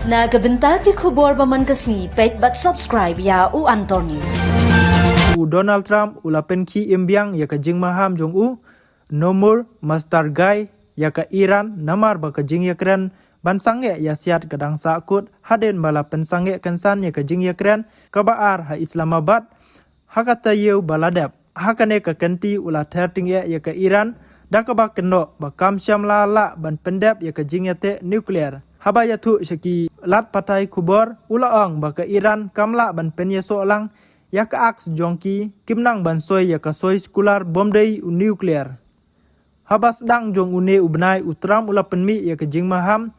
Na kabenta ki khubor baman kasni page bat subscribe ya u Antor News. Donald Trump ulapen ki imbiang ya ka jing maham jong u nomor master guy ya ka Iran namar ba ka jing yakren bansange ya siat kadang sakut haden bala pensange kensan ya ka jing yakren ka baar ha Islamabad hakata yeu baladap hakane ka kenti ula terting ya ka Iran da ka ba kendo ba kam syam la ban pendap ya ka jing yate nuklear habaya thu shaki lat patai kubor ulaang ba ka Iran kamla ban pen yeso lang ya ka aks jongki kimnang ban soy ya ka soy skular bomdei nuklear habas dang jong une ubnai utram ula penmi ya ka jing maham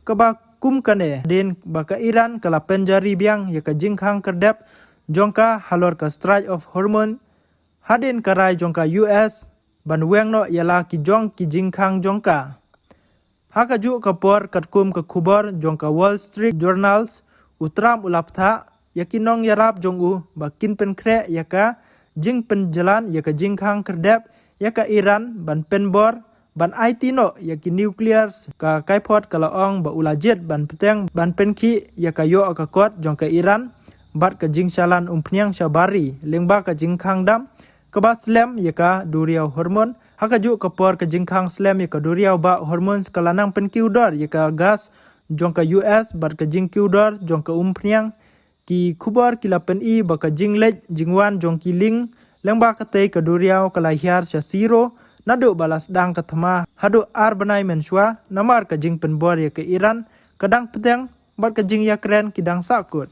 ka ba kum kane den ba ka Iran kala penjari biang ya ka jing khang kerdap jongka halor ka Strait of Hormuz haden karai jongka US ban weng no yala ki jong ki jing khang jongka haka ju kapor katkum ka khubor jongka Wall Street Journals utram ulaptha yakinong yarap jongu bakin pen kre yaka jing penjalan yaka jing khang kerdap yaka Iran ban penbor ban aitino yaki nuclear ka kaipot kalaong ba ulajet ban peteng ban penki yaka yo ka kot jongka Iran bat ka jing shalan umpnyang syabari lengba ka jing khang dam ka ba slam yaka duriau hormon haka ju kapor ka jing khang slam yaka duriau ba hormon kalanang penkiudor yaka gas jongka US bat ka jing kiudor jongka umpnyang ki kubar kilapen i baka jinglej jingwan jongki ling lengba katei kaduriau kalahiar syasiro nado balas dang katama hado arbanai mensua namar ka jing penbor ya ke Iran kadang peteng bat ka jing yakren kidang sakut